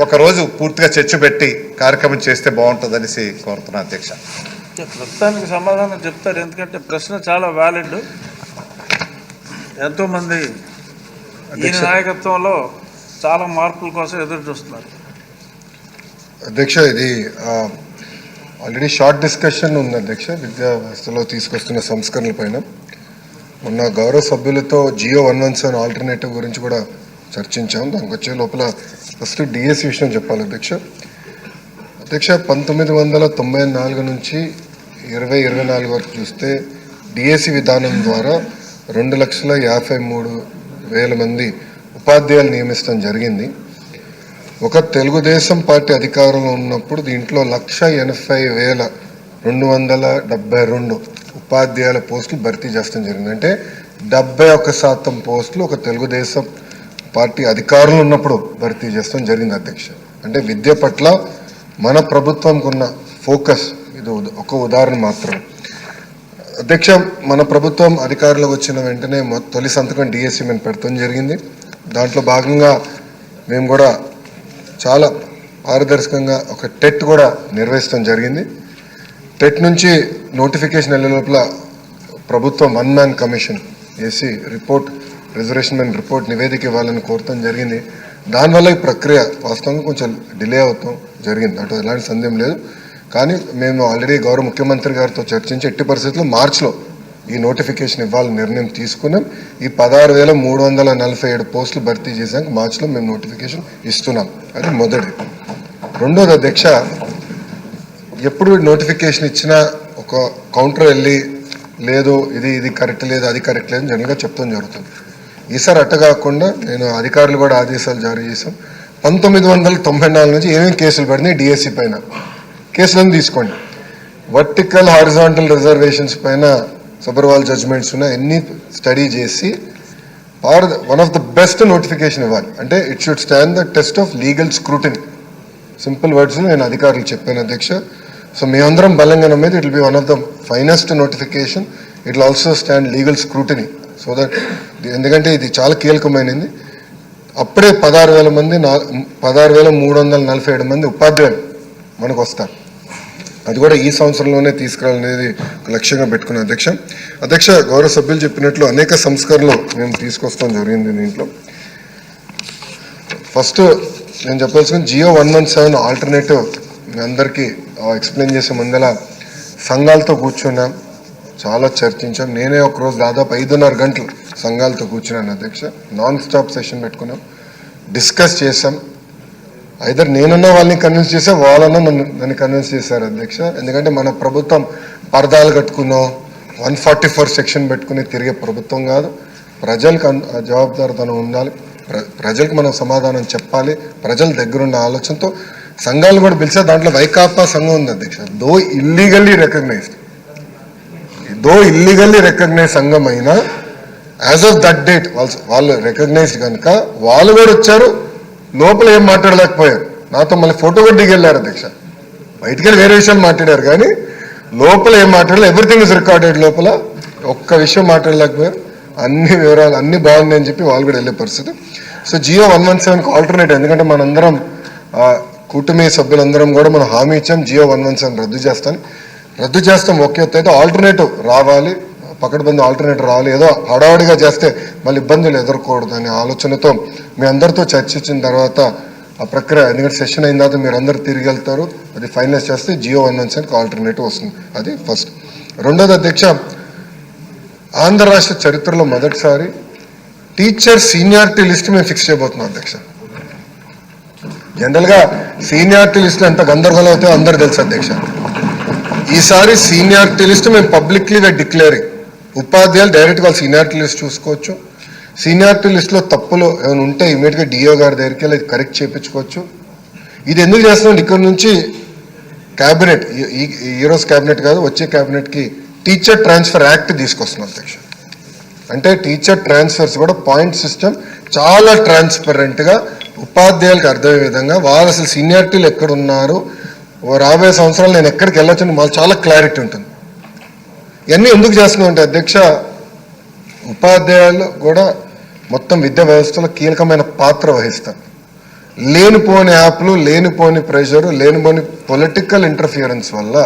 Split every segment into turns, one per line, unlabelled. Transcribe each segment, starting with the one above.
ఒక రోజు పూర్తిగా చర్చ పెట్టి కార్యక్రమం చేస్తే బాగుంటుందనేసి కోరుతున్నా అధ్యక్ష.
ప్రస్తుతానికి సమాధానం చెప్తారు, ఎందుకంటే ప్రశ్న చాలా వ్యాలిడ్. ఎంతోమంది ఈ నాయకత్వంలో చాలా మార్పుల కోసం ఎదురు చూస్తున్నారు.
అధ్యక్ష, ఇది ఆల్రెడీ షార్ట్ డిస్కషన్ ఉంది అధ్యక్ష. విద్యా వ్యవస్థలో తీసుకొస్తున్న సంస్కరణల పైన మొన్న గౌరవ సభ్యులతో జియో 117 ఆల్టర్నేటివ్ గురించి కూడా చర్చించాం. దానికి వచ్చే లోపల ఫస్ట్ డిఎస్సి విషయం చెప్పాలి అధ్యక్ష. 1994 నుంచి 2024 వరకు చూస్తే డిఎస్సి విధానం ద్వారా 2,53,000 మంది ఉపాధ్యాయులు నియమించడం జరిగింది. ఒక తెలుగుదేశం పార్టీ అధికారంలో ఉన్నప్పుడు దీంట్లో 1,80,272 ఉపాధ్యాయుల పోస్టులు భర్తీ చేస్తడం జరిగింది. అంటే 71% పోస్టులు ఒక తెలుగుదేశం పార్టీ అధికారంలో ఉన్నప్పుడు భర్తీ చేస్తడం జరిగింది అధ్యక్ష. అంటే విద్య పట్ల మన ప్రభుత్వంకు ఉన్న ఫోకస్ ఇది ఒక ఉదాహరణ మాత్రం అధ్యక్ష. మన ప్రభుత్వం అధికారంలోకి వచ్చిన వెంటనే తొలి సంతకం డిఎస్సి మేము పెడతాం జరిగింది. దాంట్లో భాగంగా మేము కూడా చాలా పారదర్శకంగా ఒక టెట్ కూడా నిర్వహించడం జరిగింది. టెట్ నుంచి నోటిఫికేషన్ వెళ్ళే లోపల ప్రభుత్వం 1 మ్యాన్ కమిషన్ వేసి రిపోర్ట్ రిజర్వేషన్ మ్యాన్ రిపోర్ట్ నివేదిక ఇవ్వాలని కోరటం జరిగింది. దానివల్ల ఈ ప్రక్రియ వాస్తవంగా కొంచెం డిలే అవుతాం జరిగింది, అటు ఎలాంటి సందేహం లేదు. కానీ మేము ఆల్రెడీ గౌరవ ముఖ్యమంత్రి గారితో చర్చించి ఎట్టి పరిస్థితుల్లో మార్చిలో ఈ నోటిఫికేషన్ ఇవ్వాలని నిర్ణయం తీసుకున్నాం. ఈ 16,347 పోస్టులు భర్తీ చేశాక మార్చిలో మేము నోటిఫికేషన్ ఇస్తున్నాం. అది మొదటిది. రెండోది అధ్యక్ష, ఎప్పుడు నోటిఫికేషన్ ఇచ్చినా ఒక కౌంటర్ వెళ్ళి లేదు ఇది కరెక్ట్ లేదు అది కరెక్ట్ లేదు జనరల్గా చెప్తాం జరుగుతుంది. ఈసారి అట్ట కాకుండా నేను అధికారులు కూడా ఆదేశాలు జారీ చేశాం. 1994 నుంచి ఏమేమి కేసులు పడినాయి డిఎస్సి పైన కేసులను తీసుకోండి. వర్టికల్ హారిజాంటల్ రిజర్వేషన్స్ పైన సబర్వాల్ జడ్జ్మెంట్స్ ఉన్న ఎన్ని స్టడీ చేసి one of the best notification ఇవ్వాలి. అంటే it should stand the test of legal scrutiny. Simple వర్డ్స్లో నేను అధికారులు చెప్పాను అధ్యక్ష. సో మేమందరం బలంగా నమ్మేది it will be one of the finest notification. It will also stand legal scrutiny. So that ఎందుకంటే ఇది చాలా కీలకమైనది. అప్పుడే 16,347 మంది ఉపాధ్యాయులు మనకు వస్తారు. అది కూడా ఈ సంవత్సరంలోనే తీసుకురావాలనేది లక్ష్యంగా పెట్టుకున్న అధ్యక్ష. గౌరవ సభ్యులు చెప్పినట్లు అనేక సంస్కరణలు మేము తీసుకొస్తాం జరిగింది. దీంట్లో ఫస్ట్ నేను చెప్పాల్సిన జియో 117 ఆల్టర్నేటివ్ మీ అందరికీ ఎక్స్ప్లెయిన్ చేసే ముందల సంఘాలతో కూర్చున్నాం, చాలా చర్చించాం. నేనే ఒకరోజు దాదాపు 5.5 గంటలు సంఘాలతో కూర్చున్నాను అధ్యక్ష. నాన్ స్టాప్ సెషన్ పెట్టుకున్నాం, డిస్కస్ చేసాం. ఐదర్ నేనున్న వాళ్ళని కన్విన్స్ చేసా, వాళ్ళన్నా నన్ను కన్విన్స్ చేశారు అధ్యక్ష. ఎందుకంటే మన ప్రభుత్వం పరదాలు కట్టుకున్నో 144 సెక్షన్ పెట్టుకుని తిరిగే ప్రభుత్వం కాదు. ప్రజలకు జవాబుదారితనం ఉండాలి, ప్రజలకు మనం సమాధానం చెప్పాలి. ప్రజల దగ్గరున్న ఆలోచనతో సంఘాలు కూడా పిలిచా. దాంట్లో వైకాపా సంఘం ఉంది అధ్యక్ష. దో ఇల్లీగల్లీ రికగ్నైజ్ సంఘం అయినా యాజ్ ఆఫ్ దట్ డేట్ వాళ్ళు రికగ్నైజ్డ్ కనుక వాళ్ళు కూడా వచ్చారు. లోపల ఏం మాట్లాడలేకపోయారు. నాతో మళ్ళీ ఫోటో కూడా దిగెళ్ళారు అధ్యక్ష. బయటికి వెళ్ళి వేరే విషయాలు మాట్లాడారు కానీ లోపల ఏం మాట్లాడలేదు. Everything is recorded. లోపల ఒక్క విషయం మాట్లాడలేకపోయారు. అన్ని వివరాలు అన్ని బాగున్నాయి అని చెప్పి వాళ్ళు కూడా వెళ్ళే పరిస్థితి. సో జియో 117కి ఆల్టర్నేటివ్, ఎందుకంటే మనందరం కూటమి సభ్యులందరం కూడా మనం హామీ ఇచ్చాం జియో 117 రద్దు చేస్తాం. ఒకే అయితే ఆల్టర్నేటివ్ రావాలి, పకడ్బందీ ఆల్టర్నేటివ్ రావాలి. ఏదో హడావుడిగా చేస్తే మళ్ళీ ఇబ్బందులు ఎదుర్కోకూడదు అనే ఆలోచనతో మీ అందరితో చర్చించిన తర్వాత ఆ ప్రక్రియ, ఎందుకంటే సెషన్ అయిన తర్వాత మీరు అందరు తిరిగి వెళ్తారు, అది ఫైనలైజ్ చేస్తే జియో 117కి ఆల్టర్నేటివ్ వస్తుంది. అది ఫస్ట్. రెండోది అధ్యక్ష, ఆంధ్ర రాష్ట్ర చరిత్రలో మొదటిసారి టీచర్ సీనియారిటీ లిస్ట్ మేము ఫిక్స్ చేయబోతున్నాం అధ్యక్ష. జనరల్గా సీనియారిటీ లిస్ట్ ఎంత గందరగోళం అవుతాయో అందరు తెలుసు అధ్యక్ష. ఈసారి సీనియారిటీ లిస్ట్ మేము పబ్లిక్లీ డిక్లేరింగ్. ఉపాధ్యాయులు డైరెక్ట్గా వాళ్ళ సీనియారిటీ లిస్ట్ చూసుకోవచ్చు. సీనియారిటీ లిస్ట్లో తప్పులు ఏమైనా ఉంటే ఇమీడియట్గా డిఓ గారి దగ్గరికి వెళ్ళి కరెక్ట్ చేయించుకోవచ్చు. ఇది ఎందుకు చేస్తున్నాం, ఇక్కడ నుంచి క్యాబినెట్, ఈరోజు క్యాబినెట్ కాదు వచ్చే క్యాబినెట్కి టీచర్ ట్రాన్స్ఫర్ యాక్ట్ తీసుకొస్తున్నాం అధ్యక్ష. అంటే టీచర్ ట్రాన్స్ఫర్స్ కూడా పాయింట్ సిస్టమ్ చాలా ట్రాన్స్పరెంట్గా ఉపాధ్యాయులకు అర్థమయ్యే విధంగా వాళ్ళు అసలు సీనియారిటీలు ఎక్కడ ఉన్నారు, రాబోయే సంవత్సరాలు నేను ఎక్కడికి వెళ్ళొచ్చు మాకు చాలా క్లారిటీ ఉంటుంది. ఇవన్నీ ఎందుకు చేస్తున్నాం అంటే అధ్యక్ష, ఉపాధ్యాయులు కూడా మొత్తం విద్యా వ్యవస్థలో కీలకమైన పాత్ర వహిస్తారు. లేనిపోని యాప్లు, లేనిపోని ప్రెషరు, లేనిపోని పొలిటికల్ ఇంటర్ఫియరెన్స్ వల్ల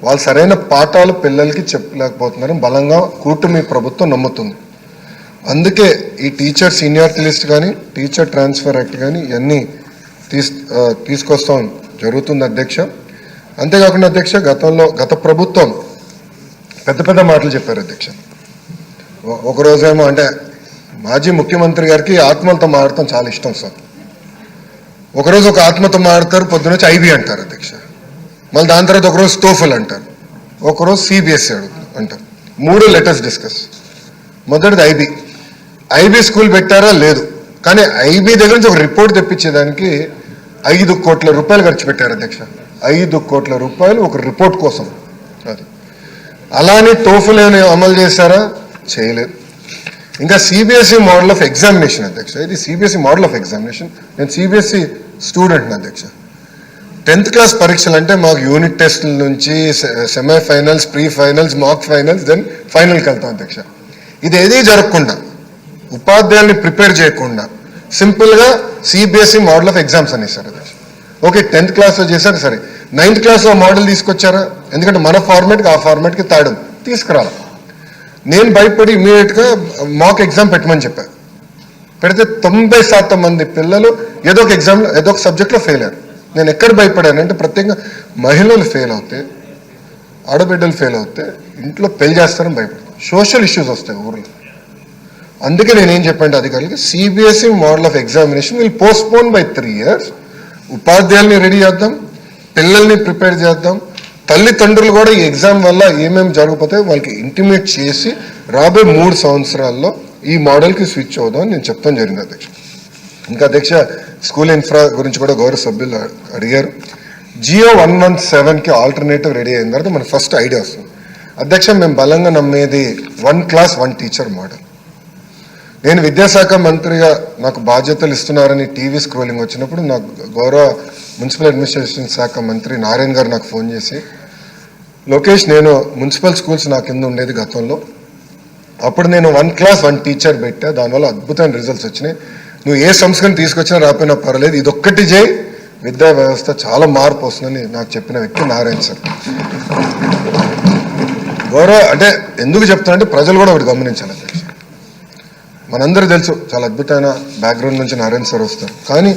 వాళ్ళు సరైన పాఠాలు పిల్లలకి చెప్పలేకపోతున్నారని బలంగా కూటమి ప్రభుత్వం నమ్ముతుంది. అందుకే ఈ టీచర్ సీనియారిటీ లిస్ట్ కానీ, టీచర్ ట్రాన్స్ఫర్ యాక్ట్ కానీ ఇవన్నీ తీసుకొస్తాం జరుగుతుంది అధ్యక్ష. అంతేకాకుండా అధ్యక్ష, గత ప్రభుత్వం పెద్ద మాటలు చెప్పారు అధ్యక్ష. ఒకరోజేమో అంటే మాజీ ముఖ్యమంత్రి గారికి ఆత్మలతో మాట్లాడటం చాలా ఇష్టం సార్. ఒకరోజు ఒక ఆత్మతో మాట్లాడతారు, పొద్దునొచ్చి ఐబీ అంటారు అధ్యక్ష. మళ్ళీ దాని తర్వాత ఒకరోజు టోఫల్ అంటారు, ఒకరోజు సిబిఎస్ఈ అంటారు. 3 లెటర్స్ డిస్కస్. మొదటిది ఐబీ స్కూల్ పెట్టారా లేదు, కానీ ఐబీ దగ్గర నుంచి ఒక రిపోర్ట్ తెప్పించేదానికి 5 కోట్ల రూపాయలు ఖర్చు పెట్టారు అధ్యక్ష. 5 కోట్ల రూపాయలు ఒక రిపోర్ట్ కోసం. అది అలానే టోఫల్ అమలు చేశారా? చేయలేదు. ఇంకా సిబిఎస్ఈ మోడల్ ఆఫ్ ఎగ్జామినేషన్ అధ్యక్ష. ఇది సిబిఎస్ఈ మోడల్ ఆఫ్ ఎగ్జామినేషన్. నేను సిబిఎస్ఈ స్టూడెంట్ని అధ్యక్ష. 10th క్లాస్ పరీక్షలు అంటే మాకు యూనిట్ టెస్టుల నుంచి సెమీఫైనల్స్, ప్రీ ఫైనల్స్, మాక్ ఫైనల్స్, దెన్ ఫైనల్కి వెళ్తాం అధ్యక్ష. ఇది ఏదీ జరగకుండా, ఉపాధ్యాయుల్ని ప్రిపేర్ చేయకుండా సింపుల్గా సిబిఎస్ఈ మోడల్ ఆఫ్ ఎగ్జామ్స్ అనేసారు అధ్యక్ష. ఓకే, 10th క్లాస్లో చేశారు సరే, 9th క్లాస్లో మోడల్ తీసుకొచ్చారా? ఎందుకంటే మన ఫార్మాట్కి ఆ ఫార్మాట్కి తాడు తీసుకురాలి. నేను భయపడి ఇమీడియట్గా మాక్ ఎగ్జామ్ పెట్టమని చెప్పాను. పెడితే 90% మంది పిల్లలు ఏదో ఒక ఎగ్జామ్లో ఏదో ఒక సబ్జెక్ట్లో ఫెయిల్ అయ్యారు. నేను ఎక్కడ భయపడానంటే ప్రత్యేకంగా మహిళలు ఫెయిల్ అవుతే, ఆడబిడ్డలు ఫెయిల్ అవుతే ఇంట్లో పెళ్లి చేస్తారని భయపడతాను. సోషల్ ఇష్యూస్ వస్తాయి ఊర్లో. అందుకే నేనేం చెప్పండి అధికారులకి, CBSE model of examination will postpone by 3 years. ఉపాధ్యాయుల్ని రెడీ చేద్దాం, పిల్లల్ని ప్రిపేర్ చేద్దాం, తల్లిదండ్రులు కూడా ఈ ఎగ్జామ్ వల్ల ఏమేమి జరగకపోతే వాళ్ళకి ఇంటిమేట్ చేసి రాబోయే 3 సంవత్సరాల్లో ఈ మోడల్కి స్విచ్ అవుదాం అని నేను చెప్తాను జరిగింది అధ్యక్ష. ఇంకా అధ్యక్ష, స్కూల్ ఇన్ఫ్రా గురించి కూడా గౌరవ సభ్యులు అడిగారు. జియో 117కి ఆల్టర్నేటివ్ రెడీ అయిన తర్వాత మనకు ఫస్ట్ ఐడియా వస్తుంది అధ్యక్ష. మేము బలంగా నమ్మేది 1 class 1 teacher మోడల్. నేను విద్యాశాఖ మంత్రిగా నాకు బాధ్యతలు ఇస్తున్నారని టీవీ స్క్రోలింగ్ వచ్చినప్పుడు నాకు గౌరవ మున్సిపల్ అడ్మినిస్ట్రేషన్ శాఖ మంత్రి నారాయణ గారు నాకు ఫోన్ చేసి, లోకేష్, నేను మున్సిపల్ స్కూల్స్ నా కింద ఉండేది గతంలో, అప్పుడు నేను 1 class 1 teacher పెట్టా, దానివల్ల అద్భుతమైన రిజల్ట్స్ వచ్చినాయి. నువ్వు ఏ సంస్కరణ తీసుకొచ్చినా రాపోయినా పర్వాలేదు, ఇదొక్కటి చేయి, విద్యా వ్యవస్థ చాలా మార్పు వస్తుందని నాకు చెప్పిన వ్యక్తి నారాయణ సార్. గౌరవ అంటే ఎందుకు చెప్తానంటే ప్రజలు కూడా ఒకటి గమనించాలి అధ్యక్ష. మనందరూ తెలుసు చాలా అద్భుతమైన బ్యాక్గ్రౌండ్ నుంచి నారాయణ సార్ వస్తారు, కానీ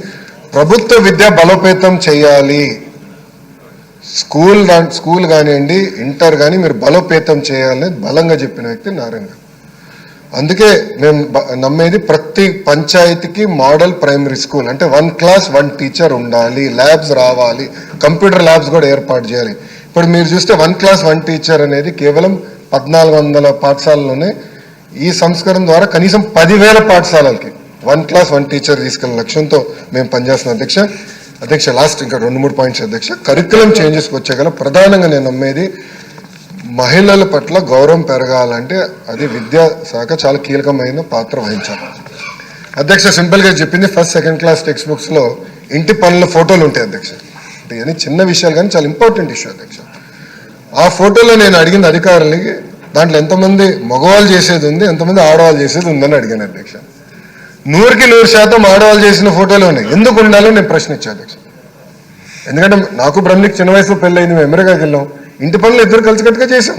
ప్రభుత్వ విద్య బలోపేతం చేయాలి, స్కూల్ కానివ్వండి, ఇంటర్ కానీ మీరు బలోపేతం చేయాలని బలంగా చెప్పిన వ్యక్తి నారాయణ గారు. అందుకే మేము నమ్మేది ప్రతి పంచాయతీకి మోడల్ ప్రైమరీ స్కూల్ అంటే 1 class 1 teacher ఉండాలి, ల్యాబ్స్ రావాలి, కంప్యూటర్ ల్యాబ్స్ కూడా ఏర్పాటు చేయాలి. ఇప్పుడు మీరు చూస్తే 1 class 1 teacher అనేది కేవలం 1400 పాఠశాలలోనే. ఈ సంస్కరణ ద్వారా కనీసం 10,000 పాఠశాలలకి 1 class 1 teacher తీసుకెళ్లే లక్ష్యంతో మేము పనిచేస్తున్నాం అధ్యక్ష. లాస్ట్ ఇంకా 2-3 పాయింట్స్ అధ్యక్ష. కరికులం చేంజెస్కి వచ్చేగల ప్రధానంగా నేను నమ్మేది మహిళల పట్ల గౌరవం పెరగాలంటే అది విద్యా శాఖ చాలా కీలకమైన పాత్ర వహించాలి అధ్యక్ష. సింపుల్గా చెప్పింది, 1st, 2nd class టెక్స్ట్ బుక్స్లో ఇంటి పనుల ఫోటోలు ఉంటాయి అధ్యక్ష. అంటే ఇవన్నీ చిన్న విషయాలు కానీ చాలా ఇంపార్టెంట్ ఇష్యూ అధ్యక్ష. ఆ ఫోటోలో నేను అడిగింది అధికారులకి, దాంట్లో ఎంతమంది మగవాళ్ళు చేసేది ఉంది, ఎంతమంది ఆడవాళ్ళు చేసేది ఉందని అడిగాను అధ్యక్ష. 100కి 100% ఆడవాళ్ళు చేసిన ఫోటోలు ఉన్నాయి. ఎందుకు ఉండాలో నేను ప్రశ్న ఇచ్చాను అధ్యక్ష. ఎందుకంటే నాకు బ్రహ్మకి చిన్న వయసులో పెళ్ళయింది, మేము అమెరికాకి వెళ్ళాం, ఇంటి పనులు ఇద్దరు కలిసికట్టుగా చేసాం.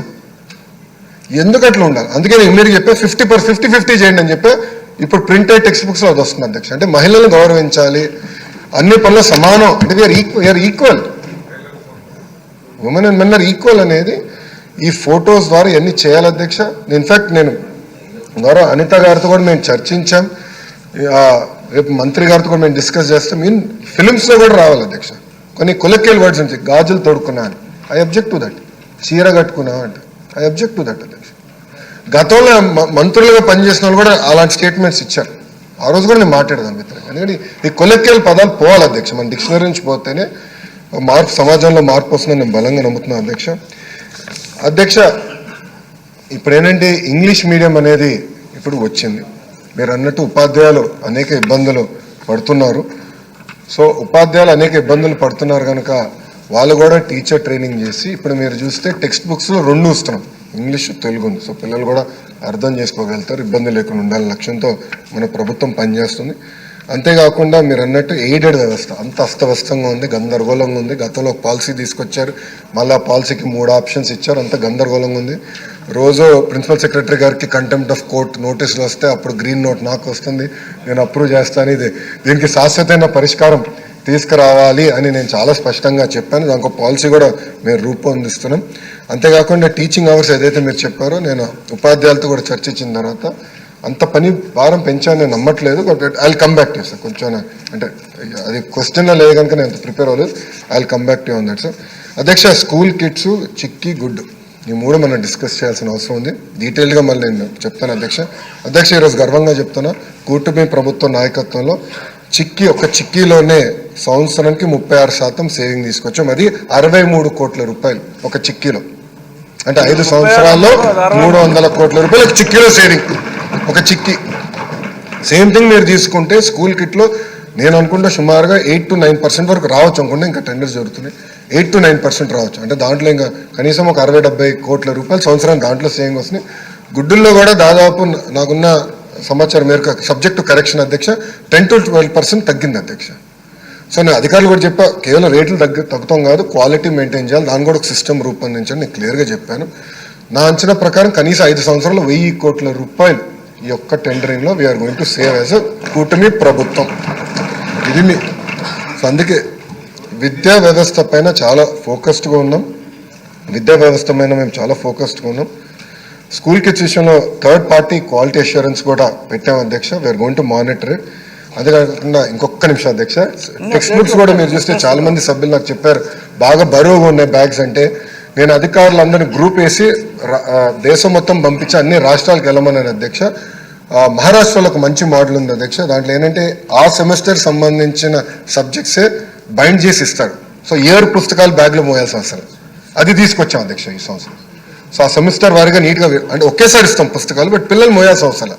ఎందుకు అట్లా ఉండాలి? అందుకే నేను ఇమ్మీడియట్గా చెప్పా 50-50 చేయండి అని చెప్పి ఇప్పుడు ప్రింటెడ్ టెక్స్ట్ బుక్స్లో అది వస్తుంది అధ్యక్ష. అంటే మహిళలను గౌరవించాలి, అన్ని పనులు సమానం, అంటే we are equal, women and men are equal అనేది ఈ ఫొటోస్ ద్వారా ఇవన్నీ చేయాలి అధ్యక్ష. ఇన్ఫ్యాక్ట్ నేను గౌరవ అనిత గారితో కూడా మేము చర్చించాం, రేపు మంత్రి గారితో కూడా మేము డిస్కస్ చేస్తాం. ఫిలిమ్స్లో కూడా రావాలి అధ్యక్ష. కొన్ని కొలెక్టివ్ వర్డ్స్ నుంచి గాజులు తోడుకున్నా అని, ఐ అబ్జెక్ట్ టు దట్. చీర కట్టుకున్నా అంటే ఐ అబ్జెక్ట్ టు దట్ అధ్యక్ష. గతంలో మంత్రులుగా పనిచేసిన వాళ్ళు కూడా అలాంటి స్టేట్మెంట్స్ ఇచ్చారు. ఆ రోజు కూడా నేను మాట్లాడదాను మిత్రులు. ఎందుకంటే ఈ కొలెక్టివ్ పదాలు పోవాలి అధ్యక్ష. మన డిక్షనరీ నుంచి పోతేనే మార్పు, సమాజంలో మార్పు వస్తుందని నేను బలంగా నమ్ముతున్నాను అధ్యక్ష. ఇప్పుడు ఏంటంటే ఇంగ్లీష్ మీడియం అనేది ఇప్పుడు వచ్చింది. మీరు అన్నట్టు ఉపాధ్యాయులు అనేక ఇబ్బందులు పడుతున్నారు. సో ఉపాధ్యాయులు అనేక ఇబ్బందులు పడుతున్నారు కనుక వాళ్ళు కూడా టీచర్ ట్రైనింగ్ చేసి, ఇప్పుడు మీరు చూస్తే టెక్స్ట్ బుక్స్లో 2 ఇస్తున్నాం, ఇంగ్లీష్, తెలుగు ఉంది. సో పిల్లలు కూడా అర్థం చేసుకోగలుగుతారు, ఇబ్బంది లేకుండా ఉండాలని లక్ష్యంతో మన ప్రభుత్వం పనిచేస్తుంది అంతేకాకుండా మీరు అన్నట్టు ఎయిడెడ్ వ్యవస్థ అంత అస్తవ్యస్తంగా ఉంది, గందరగోళంగా ఉంది. గతంలో ఒక పాలసీ తీసుకొచ్చారు, మళ్ళీ పాలసీకి 3 ఆప్షన్స్ ఇచ్చారు, అంత గందరగోళంగా ఉంది. రోజు ప్రిన్సిపల్ సెక్రటరీ గారికి కంటెంప్ట్ ఆఫ్ కోర్ట్ నోటీసులు వస్తే అప్పుడు గ్రీన్ నోట్ నాకు వస్తుంది, నేను అప్రూవ్ చేస్తాను. దీనికి శాశ్వతమైన పరిష్కారం తీసుకురావాలి అని నేను చాలా స్పష్టంగా చెప్పాను. దానికి పాలసీ కూడా మేము రూపొందిస్తున్నాం. అంతేకాకుండా టీచింగ్ అవర్స్ ఏదైతే మీరు చెప్పారో, నేను ఉపాధ్యాయులతో కూడా చర్చించిన తర్వాత అంత పని భారం పెంచాను నేను నమ్మట్లేదు. But I will come back to sir. కొంచెం అంటే అది క్వశ్చన్లో లేదు కనుక నేను ప్రిపేర్ అవ్వలేదు. I will come back to on that sir. అధ్యక్ష, స్కూల్ కిట్స్, చిక్కీ, గుడ్ ఈ 3 మనం డిస్కస్ చేయాల్సిన అవసరం ఉంది. డీటెయిల్గా మళ్ళీ నేను చెప్తాను అధ్యక్ష. ఈరోజు గర్వంగా చెప్తున్నా, కూటమి ప్రభుత్వ నాయకత్వంలో ఒక చిక్కీలోనే సంవత్సరానికి 36% సేవింగ్ తీసుకొచ్చాం. అది 63 కోట్ల రూపాయలు ఒక చిక్కీలో. అంటే 5 సంవత్సరాల్లో 300 కోట్ల రూపాయలు ఒక చిక్కీలో సేవింగ్. ఒక చిక్కీ సేమ్ థింగ్ మీరు తీసుకుంటే స్కూల్ కిట్లో నేను అనుకుంటే సుమారుగా 8 to 9% వరకు రావచ్చు అనుకుంటే, ఇంకా టెండర్స్ జరుగుతున్నాయి. 8 to 9% రావచ్చు. అంటే దాంట్లో ఇంకా కనీసం ఒక 60-70 కోట్ల రూపాయలు సంవత్సరం దాంట్లో సేవింగ్ వస్తున్నాయి. గుడ్డుల్లో కూడా దాదాపు నాకున్న సమాచారం మేరకు సబ్జెక్ట్ టు కరెక్షన్ అధ్యక్ష 10 to 12% తగ్గింది అధ్యక్ష. సో నేను అధికారులు కూడా చెప్పా, కేవలం రేట్లు తగ్గుతాం కాదు, క్వాలిటీ మెయింటైన్ చేయాలి, దాన్ని కూడా ఒక సిస్టమ్ రూపొందించండి నేను క్లియర్గా చెప్పాను. నా అంచనా ప్రకారం కనీసం 5 సంవత్సరాలు 1000 కోట్ల రూపాయలు ఈ యొక్క టెండరింగ్లో we are going to save as a కూటమి ప్రభుత్వం. ఇది సో అందుకే విద్యా వ్యవస్థ పైన చాలా ఫోకస్డ్గా ఉన్నాం. మేము చాలా ఫోకస్డ్గా ఉన్నాం. స్కూల్ కిడ్స్ విషయంలో థర్డ్ పార్టీ క్వాలిటీ అష్యూరెన్స్ కూడా పెట్టాం అధ్యక్ష. We are going to monitor it. అంతేకాకుండా ఇంకొక నిమిషం అధ్యక్ష, టెక్స్ట్ బుక్స్ కూడా మీరు చూస్తే చాలా మంది సభ్యులు నాకు చెప్పారు బాగా బరువుగా ఉన్నాయి బ్యాగ్స్ అంటే. నేను అధికారులందరినీ గ్రూప్ వేసి దేశం మొత్తం పంపించి అన్ని రాష్ట్రాలకు వెళ్ళమన్నాను అధ్యక్ష. మహారాష్ట్రలో ఒక మంచి మోడల్ ఉంది అధ్యక్ష. దాంట్లో ఏంటంటే ఆ సెమిస్టర్ సంబంధించిన సబ్జెక్ట్సే బైండ్ చేసి ఇస్తాడు. సో ఇయర్ పుస్తకాలు బ్యాగ్లో మోయాల్సిన అవసరం, అది తీసుకొచ్చాం అధ్యక్ష ఈ సంవత్సరం. సో ఆ సెమిస్టర్ వారిగా నీట్గా అంటే ఒకేసారి ఇస్తాం పుస్తకాలు, బట్ పిల్లలు మోయాల్సిన అవసరం.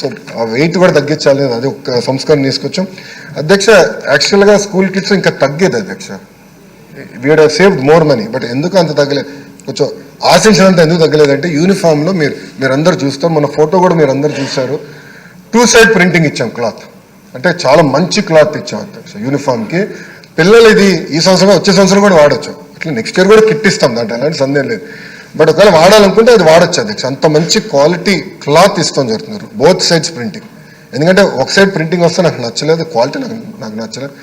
సో ఆ వెయిట్ కూడా తగ్గించాలి, అది ఒక సంస్కరణ తీసుకొచ్చాం అధ్యక్ష. యాక్చువల్గా స్కూల్ కిడ్స్ ఇంకా తగ్గేది అధ్యక్ష, we'd saved more money. But ఎందుకు అంత తగ్గలేదు, కొంచెం ఆశించినంత ఎందుకు తగ్గలేదంటే యూనిఫామ్లో మీరు అందరు చూస్తారు, మన ఫోటో కూడా మీరు అందరు చూశారు, 2 side ప్రింటింగ్ ఇచ్చాం క్లాత్. అంటే చాలా మంచి క్లాత్ ఇచ్చాం అధ్యక్ష యూనిఫామ్కి. పిల్లలు ఇది ఈ సంవత్సరం వచ్చే సంవత్సరం కూడా వాడచ్చు, అట్లా నెక్స్ట్ ఇయర్ కూడా కిట్ ఇస్తాం, దాంట్లో అలాంటి సందేహం లేదు. బట్ ఒకవేళ వాడాలనుకుంటే అది వాడచ్చు అధ్యక్ష. అంత మంచి క్వాలిటీ క్లాత్ ఇస్తాం జరుగుతున్నారు, బోత్ సైడ్స్ ప్రింటింగ్. ఎందుకంటే ఒక సైడ్ ప్రింటింగ్ వస్తే నాకు నచ్చలేదు, క్వాలిటీ నాకు నచ్చలేదు.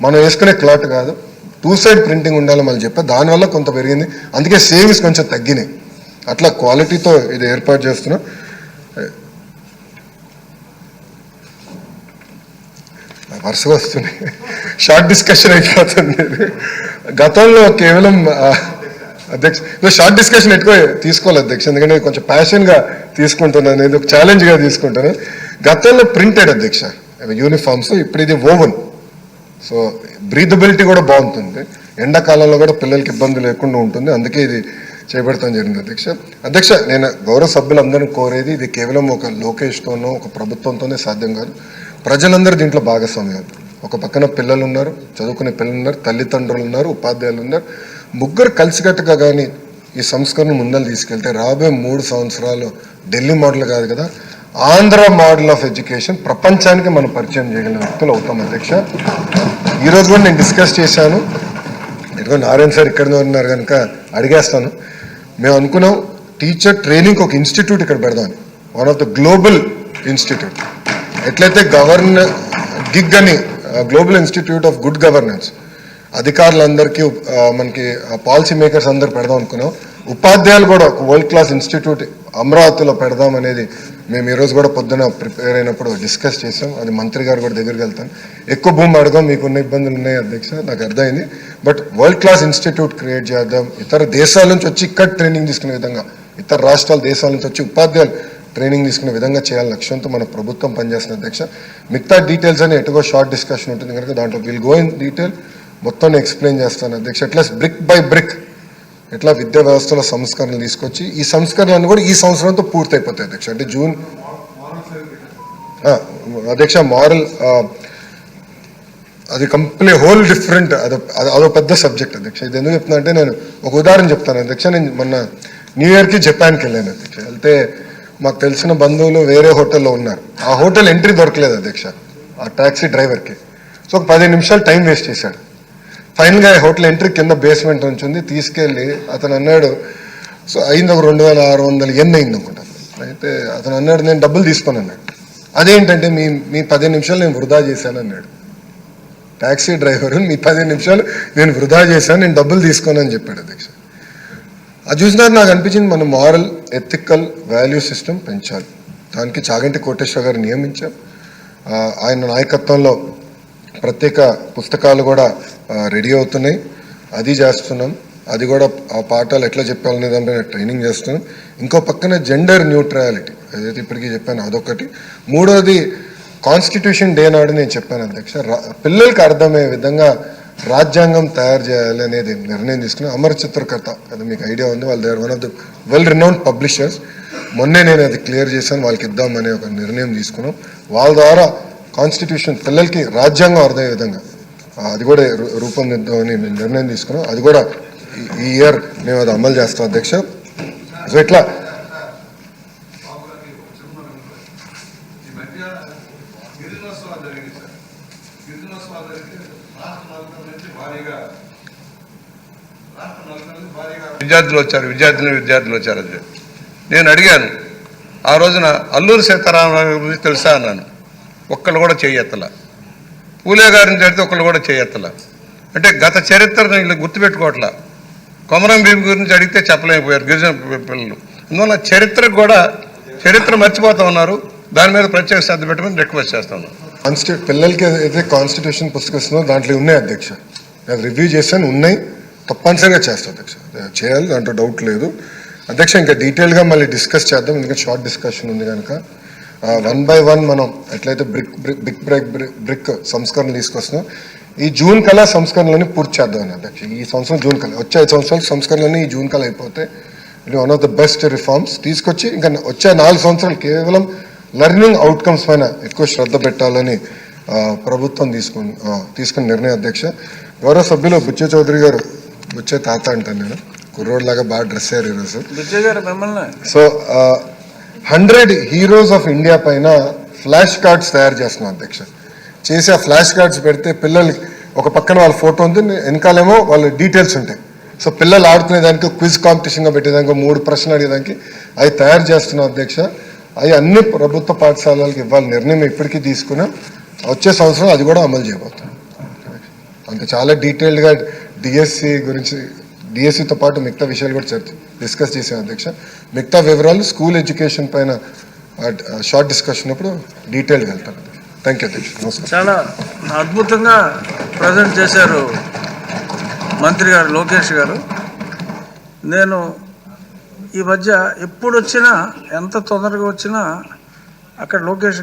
మనం వేసుకునే క్లాత్ కాదు, 2 side ప్రింటింగ్ ఉండాలి మళ్ళీ చెప్పా. దానివల్ల కొంత పెరిగింది, అందుకే సేవింగ్స్ కొంచెం తగ్గినాయి. అట్లా క్వాలిటీతో ఇది ఏర్పాటు చేస్తున్నాం. వరుసగా వస్తున్నాయి, షార్ట్ డిస్కషన్ అయిపోతుంది. గతంలో కేవలం అధ్యక్ష షార్ట్ డిస్కషన్ ఎక్కువ తీసుకోవాలి అధ్యక్ష, ఎందుకంటే కొంచెం ప్యాషన్గా తీసుకుంటున్నాను, నేను ఒక ఛాలెంజ్గా తీసుకుంటాను. గతంలో ప్రింటెడ్ అధ్యక్ష యూనిఫామ్స్, ఇప్పుడు ఇది ఓవెన్. సో బ్రీదబిలిటీ కూడా బాగుంటుంది, ఎండాకాలంలో కూడా పిల్లలకి ఇబ్బంది లేకుండా ఉంటుంది, అందుకే ఇది చేపడతాం జరిగింది అధ్యక్ష. నేను గౌరవ సభ్యులందరినీ కోరేది, ఇది కేవలం ఒక లోకేష్తోనో ఒక ప్రభుత్వంతోనే సాధ్యం కాదు, ప్రజలందరూ దీంట్లో భాగస్వామ్యం. ఒక పక్కన పిల్లలు ఉన్నారు, చదువుకునే పిల్లలు ఉన్నారు, తల్లిదండ్రులు ఉన్నారు, ఉపాధ్యాయులు ఉన్నారు. ముగ్గురు కలిసికట్టుగా కానీ ఈ సంస్కరణ ముందలు తీసుకెళ్తే రాబోయే 3 సంవత్సరాలు ఢిల్లీ మోడల్ కాదు కదా, ఆంధ్ర మోడల్ ఆఫ్ ఎడ్యుకేషన్ ప్రపంచానికి మనం పరిచయం చేయగలిగిన వ్యక్తులు అవుతాం అధ్యక్ష. ఈరోజు కూడా నేను డిస్కస్ చేశాను, ఇదిగో నారాయణ సార్ ఇక్కడ ఉన్నారు కనుక అడిగేస్తాను. మేము అనుకున్నాం టీచర్ ట్రైనింగ్ ఒక ఇన్స్టిట్యూట్ ఇక్కడ పెడదామని, one of the global institute. ఎట్లయితే గిగ్ అని global institute of good governance అధికారులందరికీ మనకి పాలసీ మేకర్స్ అందరు పెడదాం అనుకున్నాం. ఉపాధ్యాయులు కూడా ఒక వరల్డ్ క్లాస్ ఇన్స్టిట్యూట్ అమరావతిలో పెడదాం అనేది మేము ఈరోజు కూడా పొద్దున ప్రిపేర్ అయినప్పుడు డిస్కస్ చేసాం. అది మంత్రి గారు కూడా దగ్గరికి వెళ్తాను. ఎక్కువ భూమి అడగం, మీకున్న ఇబ్బందులు ఉన్నాయి అధ్యక్ష, నాకు అర్థమైంది. But world class institute create చేద్దాం, ఇతర దేశాల నుంచి వచ్చి ఇక్కడ ట్రైనింగ్ తీసుకునే విధంగా, ఇతర రాష్ట్రాల దేశాల నుంచి వచ్చి ఉపాధ్యాయులు ట్రైనింగ్ తీసుకునే విధంగా చేయాలని లక్ష్యంతో మన ప్రభుత్వం పనిచేస్తుంది అధ్యక్ష. మిగతా డీటెయిల్స్ అని ఎటుగో షార్ట్ డిస్కషన్ ఉంటుంది కనుక దాంట్లో విల్ గో ఇన్ డీటెయిల్, మొత్తం ఎక్స్ప్లెయిన్ చేస్తాను అధ్యక్ష. ఎట్లా బ్రిక్ బై బ్రిక్ ఎట్లా విద్యా వ్యవస్థలో సంస్కరణలు తీసుకొచ్చి ఈ సంస్కరణలు కూడా ఈ సంవత్సరంతో పూర్తయిపోతాయి అధ్యక్ష. అంటే జూన్ అధ్యక్ష మారల్ అది కంప్లీట్ హోల్ డిఫరెంట్, అదో పెద్ద సబ్జెక్ట్ అధ్యక్ష. ఇది ఎందుకు చెప్తున్నా అంటే, నేను ఒక ఉదాహరణ చెప్తాను అధ్యక్ష. నేను మొన్న న్యూ ఇయర్కి జపాన్కి వెళ్ళాను అధ్యక్ష. వెళ్తే మాకు తెలిసిన బంధువులు వేరే హోటల్లో ఉన్నారు, ఆ హోటల్ ఎంట్రీ దొరకలేదు అధ్యక్ష. ఆ ట్యాక్సీ డ్రైవర్కి. సో ఒక 15 నిమిషాలు టైం వేస్ట్ చేశాడు. ఫైనల్గా హోటల్ ఎంట్రీ కింద బేస్మెంట్ నుంచి ఉంది, తీసుకెళ్ళి అతను అన్నాడు, సో అయింది ఒక 2600 ఎన్ అయింది అనుకుంటా. అయితే అతను అన్నాడు, నేను డబ్బులు తీసుకొని అన్నాడు. అదేంటంటే మీ 15 నిమిషాలు నేను వృధా చేశాను అన్నాడు. ట్యాక్సీ డ్రైవర్ మీ 15 నిమిషాలు నేను వృధా చేశాను, నేను డబ్బులు తీసుకొని అని చెప్పాడు అధ్యక్ష. అది చూసినారు నాకు అనిపించింది, మన మారల్ ఎథికల్ వాల్యూ సిస్టమ్ పెంచాలి. దానికి చాగంటి కోటేశ్వర గారు నియమించాం. ఆయన నాయకత్వంలో ప్రత్యేక పుస్తకాలు కూడా రెడీ అవుతున్నాయి, అది చేస్తున్నాం. అది కూడా ఆ పాఠాలు ఎట్లా చెప్పాలనే దానిపైన ట్రైనింగ్ చేస్తున్నాం. ఇంకో పక్కన జెండర్ న్యూట్రాలిటీ ఏదైతే ఇప్పటికీ చెప్పాను అదొకటి. మూడోది కాన్స్టిట్యూషన్ డే నాడు నేను చెప్పాను అధ్యక్ష, పిల్లలకి అర్థమయ్యే విధంగా రాజ్యాంగం తయారు చేయాలి అనేది నిర్ణయం తీసుకున్నాం. అమర చిత్రకర్త అది మీకు ఐడియా ఉంది, వాళ్ళు there one of the well renowned publishers. మొన్నే నేను అది క్లియర్ చేశాను, వాళ్ళకి ఇద్దామనే ఒక నిర్ణయం తీసుకున్నాం. వాళ్ళ ద్వారా కాన్స్టిట్యూషన్ పిల్లలకి రాజ్యాంగం అర్థమయ్యే విధంగా అది కూడా రూపొందిద్దామని నిర్ణయం తీసుకున్నాం. అది కూడా ఈ ఇయర్ మేము అది అమలు చేస్తాం అధ్యక్ష. సో ఇట్లా
విద్యార్థులు వచ్చారు. అది నేను అడిగాను ఆ రోజున, అల్లూరి సీతారామరాజు గురించి తెలుసా అన్నాను. ఒక్కళ్ళు కూడా చేయెత్తల. పూలే గారిని చదివితే ఒక్కళ్ళు కూడా చేయెత్తల. అంటే గత చరిత్రను వీళ్ళు గుర్తుపెట్టుకోవట్లా. కొమరం భీం గురించి అడిగితే చెప్పలేకపోయారు గిరిజన పిల్లలు. అందువల్ల చరిత్ర మర్చిపోతా ఉన్నారు. దాని మీద ప్రత్యేక శ్రద్ధ పెట్టమని రిక్వెస్ట్ చేస్తాను.
పిల్లలకి అయితే కాన్స్టిట్యూషన్ పుస్తకం దాంట్లో ఉన్నాయి అధ్యక్ష, అది రివ్యూ చేశాను, ఉన్నాయి, తప్పనిసరిగా చేస్తాను అధ్యక్ష, చేయాలి, దాంట్లో డౌట్ లేదు అధ్యక్ష. ఇంకా డీటెయిల్గా మళ్ళీ డిస్కస్ చేద్దాం, ఎందుకంటే షార్ట్ డిస్కషన్ ఉంది కనుక. 1 by 1 మనం ఎట్లయితే బ్రిక్ సంస్కరణలు తీసుకొస్తున్నాం, ఈ జూన్ కల్లా సంస్కరణలని పూర్తి చేద్దామని అధ్యక్ష. ఈ సంవత్సరం జూన్ కల్లా, వచ్చే 5 సంవత్సరాల సంస్కరణలని ఈ జూన్ కల్లా అయిపోతే ఇది one of the best reforms తీసుకొచ్చి ఇంకా వచ్చే 4 సంవత్సరాలు కేవలం లెర్నింగ్ అవుట్కమ్స్ పైన ఎక్కువ శ్రద్ధ పెట్టాలని ప్రభుత్వం తీసుకున్న నిర్ణయం అధ్యక్ష. గౌరవ సభ్యులు బుచ్చే చౌదరి గారు, బుచ్చే తాత అంటాను నేను, కుర్రోడ్లాగా బాగా డ్రెస్ అయ్యారు ఈరోజు. సో 100 హీరోస్ ఆఫ్ ఇండియా పైన ఫ్లాష్ కార్డ్స్ తయారు చేస్తున్నాం అధ్యక్ష. చేసి ఆ ఫ్లాష్ కార్డ్స్ పెడితే పిల్లలకి ఒక పక్కన వాళ్ళ ఫోటో ఉంది, వెనకాలేమో వాళ్ళ డీటెయిల్స్ ఉంటాయి. సో పిల్లలు ఆడుకునేదానికి క్విజ్ కాంపిటీషన్గా పెట్టేదానికి 3 ప్రశ్నలు అడిగేదానికి అవి తయారు చేస్తున్నాం అధ్యక్ష. అవి అన్ని ప్రభుత్వ పాఠశాలలకు ఇవ్వాలి నిర్ణయం ఇప్పటికీ తీసుకున్నాం. వచ్చే సంవత్సరం అది కూడా అమలు చేయబోతున్నాం. అంత చాలా డీటెయిల్డ్గా డిఎస్సితో పాటు మిగతా విషయాలు కూడా డిస్కస్ చేసాం అధ్యక్ష. మిగతా వివరాలు స్కూల్ ఎడ్యుకేషన్ పైన షార్ట్ డిస్కషన్ అప్పుడు డీటెయిల్గా వెళ్తాను. థ్యాంక్ యూ అధ్యక్ష, నమస్కారం.
చాలా అద్భుతంగా ప్రజెంట్ చేశారు మంత్రి గారు లోకేష్ గారు. నేను ఈ మధ్య ఎప్పుడు వచ్చినా, ఎంత తొందరగా వచ్చినా అక్కడ లోకేష్